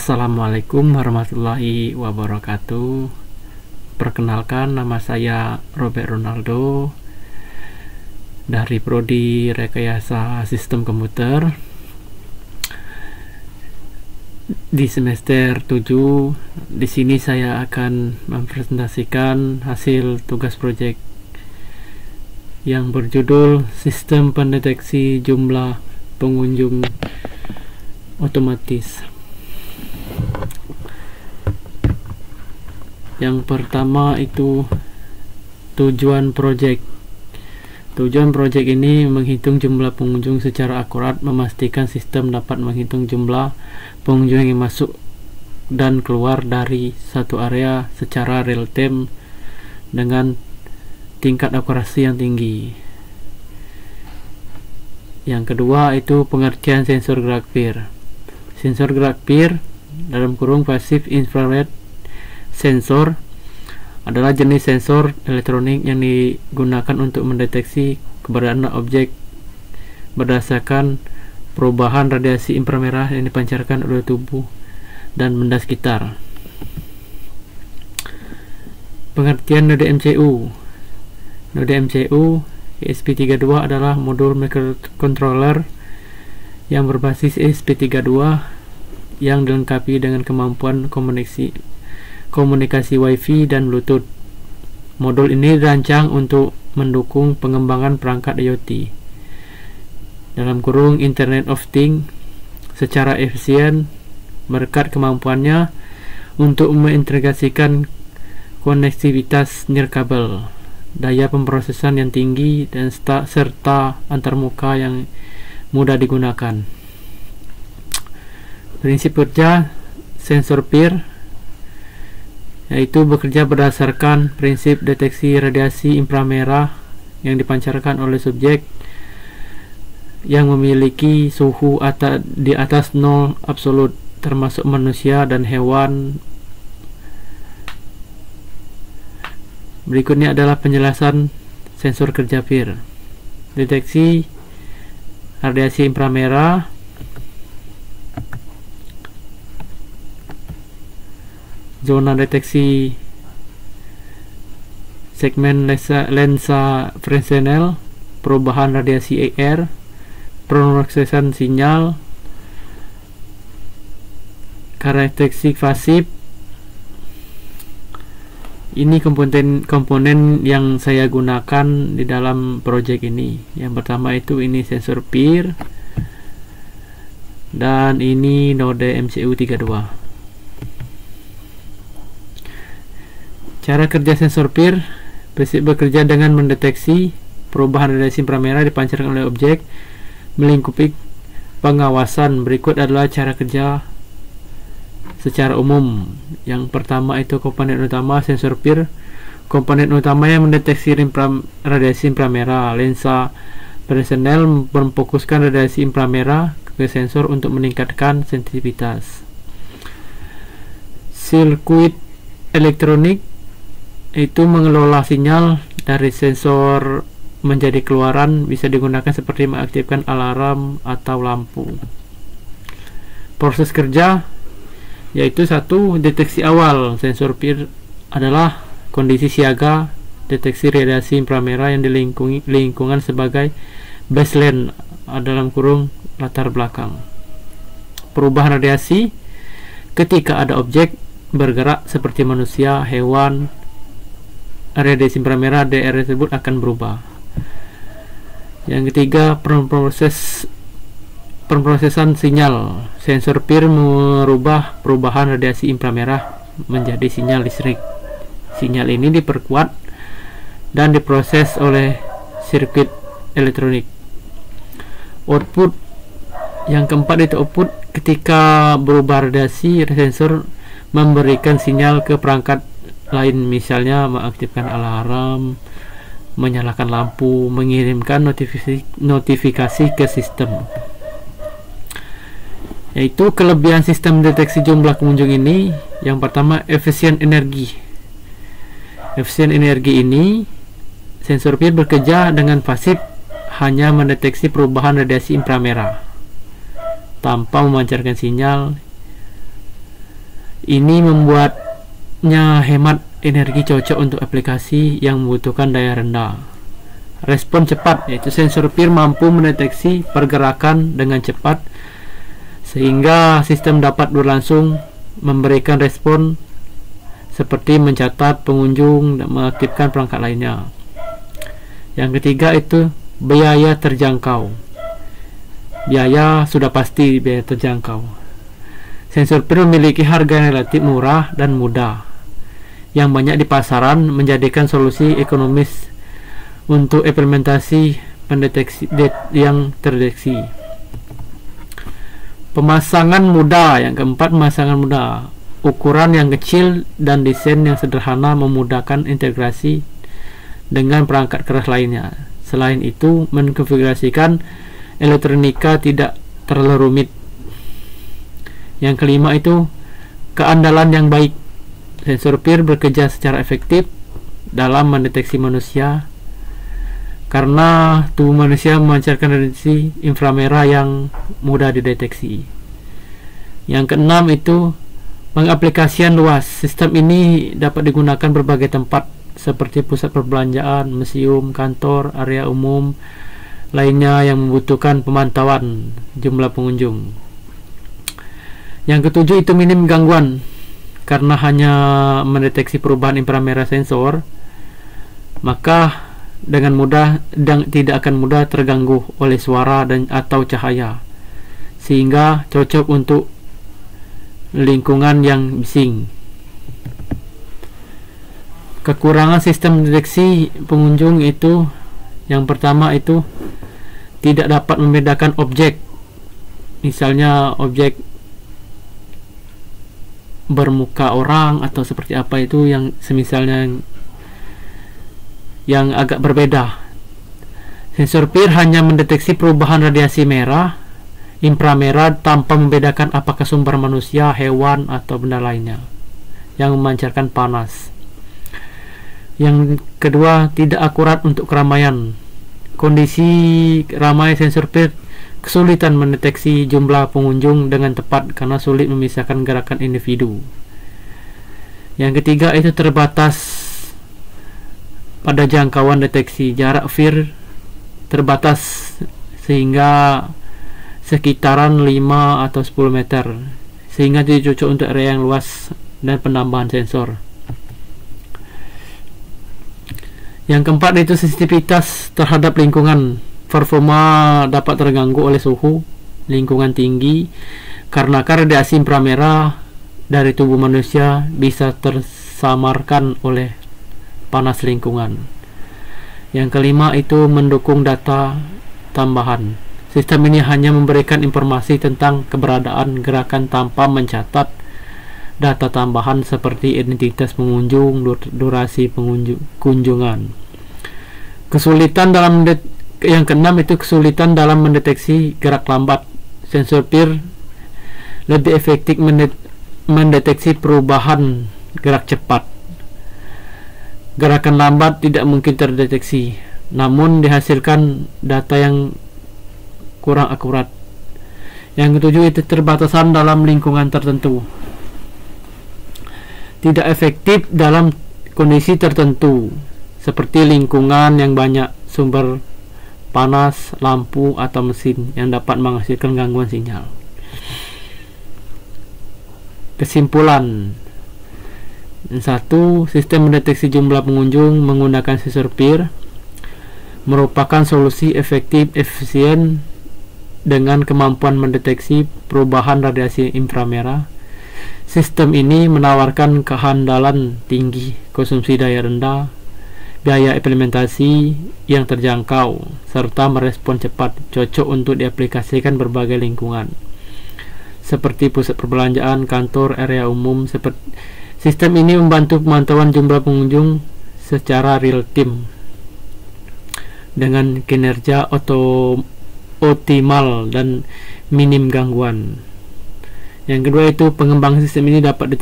Assalamualaikum warahmatullahi wabarakatuh. Perkenalkan, nama saya Robert Ronaldo dari Prodi Rekayasa Sistem Komputer di semester 7. Di sini saya akan mempresentasikan hasil tugas proyek yang berjudul Sistem Pendeteksi Jumlah Pengunjung Otomatis. Yang pertama itu tujuan proyek. Tujuan proyek ini menghitung jumlah pengunjung secara akurat, memastikan sistem dapat menghitung jumlah pengunjung yang masuk dan keluar dari satu area secara real time dengan tingkat akurasi yang tinggi. Yang kedua itu pengertian sensor gerak PIR. Sensor gerak PIR dalam kurung Passive Infrared Sensor adalah jenis sensor elektronik yang digunakan untuk mendeteksi keberadaan objek berdasarkan perubahan radiasi inframerah yang dipancarkan oleh tubuh dan benda sekitar. Pengertian node MCU. Node MCU ESP32 adalah modul microcontroller yang berbasis ESP32 yang dilengkapi dengan kemampuan komunikasi Wi-Fi dan Bluetooth. Modul ini dirancang untuk mendukung pengembangan perangkat IoT dalam kurung Internet of Things secara efisien berkat kemampuannya untuk mengintegrasikan konektivitas nirkabel, daya pemrosesan yang tinggi, dan serta antarmuka yang mudah digunakan. Prinsip kerja sensor PIR yaitu bekerja berdasarkan prinsip deteksi radiasi inframerah yang dipancarkan oleh subjek yang memiliki suhu di atas 0 absolut, termasuk manusia dan hewan. Berikutnya adalah penjelasan sensor kerja PIR. Deteksi radiasi inframerah zona deteksi segmen lensa Fresnel, perubahan radiasi IR, pemrosesan sinyal, karakteristik pasif. Ini komponen yang saya gunakan di dalam proyek ini. Yang pertama itu ini sensor PIR, dan ini node MCU32. Cara kerja sensor PIR. Prinsip bekerja dengan mendeteksi perubahan radiasi inframerah dipancarkan oleh objek melingkupi pengawasan. Berikut adalah cara kerja secara umum. Yang pertama itu komponen utama sensor PIR. Komponen utama yang mendeteksi radiasi inframerah. Lensa Fresnel memfokuskan radiasi inframerah ke sensor untuk meningkatkan sensitivitas. Sirkuit elektronik itu mengelola sinyal dari sensor menjadi keluaran, bisa digunakan seperti mengaktifkan alarm atau lampu. Proses kerja yaitu satu, deteksi awal. Sensor PIR adalah kondisi siaga deteksi radiasi inframerah yang di lingkungan sebagai baseline dalam kurung latar belakang. Perubahan radiasi ketika ada objek bergerak seperti manusia, hewan, radiasi inframerah DR tersebut akan berubah. Yang ketiga, pemrosesan sinyal. Sensor PIR merubah perubahan radiasi inframerah menjadi sinyal listrik. Sinyal ini diperkuat dan diproses oleh sirkuit elektronik. Output. Yang keempat itu output. Ketika berubah radiasi, sensor memberikan sinyal ke perangkat lain, misalnya mengaktifkan alarm, menyalakan lampu, mengirimkan notifikasi ke sistem. Yaitu kelebihan sistem deteksi jumlah pengunjung ini. Yang pertama, efisien energi. Efisien energi ini, sensor PIR bekerja dengan pasif, hanya mendeteksi perubahan radiasi inframerah tanpa memancarkan sinyal Ini membuatnya hemat energi, cocok untuk aplikasi yang membutuhkan daya rendah. Respon cepat, yaitu sensor PIR mampu mendeteksi pergerakan dengan cepat sehingga sistem dapat berlangsung memberikan respon seperti mencatat pengunjung dan mengaktifkan perangkat lainnya. Yang ketiga itu biaya terjangkau. Biaya sudah pasti biaya terjangkau. Sensor PIR memiliki harga yang relatif murah dan mudah, yang banyak di pasaran, menjadikan solusi ekonomis untuk implementasi pendeteksi yang terdeteksi. Pemasangan mudah. Yang keempat, pemasangan mudah. Ukuran yang kecil dan desain yang sederhana memudahkan integrasi dengan perangkat keras lainnya. Selain itu, mengkonfigurasikan elektronika tidak terlalu rumit. Yang kelima itu keandalan yang baik. Sensor PIR bekerja secara efektif dalam mendeteksi manusia karena tubuh manusia memancarkan radiasi inframerah yang mudah dideteksi. Yang keenam itu pengaplikasian luas. Sistem ini dapat digunakan berbagai tempat seperti pusat perbelanjaan, museum, kantor, area umum lainnya yang membutuhkan pemantauan jumlah pengunjung. Yang ketujuh itu minim gangguan. Karena hanya mendeteksi perubahan inframerah sensor, maka dengan mudah dan tidak akan mudah terganggu oleh suara dan atau cahaya, sehingga cocok untuk lingkungan yang bising. Kekurangan sistem deteksi pengunjung itu yang pertama itu tidak dapat membedakan objek, misalnya objek bermuka orang atau seperti apa itu yang semisalnya yang agak berbeda. Sensor PIR hanya mendeteksi perubahan radiasi merah, inframerah tanpa membedakan apakah sumber manusia, hewan, atau benda lainnya yang memancarkan panas. Yang kedua, tidak akurat untuk keramaian. Kondisi ramai sensor PIR kesulitan mendeteksi jumlah pengunjung dengan tepat karena sulit memisahkan gerakan individu. Yang ketiga itu terbatas pada jangkauan deteksi. Jarak PIR terbatas sehingga sekitaran 5 atau 10 meter, sehingga tidak cocok untuk area yang luas dan penambahan sensor. Yang keempat itu sensitivitas terhadap lingkungan. Performa dapat terganggu oleh suhu lingkungan tinggi karena radiasi inframerah dari tubuh manusia bisa tersamarkan oleh panas lingkungan. Yang kelima itu mendukung data tambahan. Sistem ini hanya memberikan informasi tentang keberadaan gerakan tanpa mencatat data tambahan seperti identitas pengunjung, durasi kunjungan. Kesulitan dalam yang keenam itu kesulitan dalam mendeteksi gerak lambat. Sensor PIR lebih efektif mendeteksi perubahan gerak cepat. Gerakan lambat tidak mungkin terdeteksi, namun dihasilkan data yang kurang akurat. Yang ketujuh itu keterbatasan dalam lingkungan tertentu. Tidak efektif dalam kondisi tertentu, seperti lingkungan yang banyak sumber panas, lampu, atau mesin yang dapat menghasilkan gangguan sinyal. Kesimpulan: 1. Sistem mendeteksi jumlah pengunjung menggunakan sensor PIR merupakan solusi efisien dengan kemampuan mendeteksi perubahan radiasi inframerah. Sistem ini menawarkan kehandalan tinggi, konsumsi daya rendah, biaya implementasi yang terjangkau, serta merespon cepat, cocok untuk diaplikasikan berbagai lingkungan seperti pusat perbelanjaan, kantor, area umum. Sistem ini membantu pemantauan jumlah pengunjung secara real time dengan kinerja optimal dan minim gangguan. Yang kedua itu pengembangan sistem ini dapat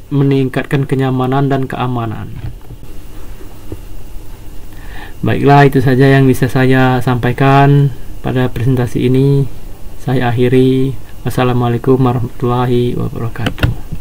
meningkatkan kenyamanan dan keamanan. Baiklah, itu saja yang bisa saya sampaikan pada presentasi ini. Saya akhiri. Wassalamualaikum warahmatullahi wabarakatuh.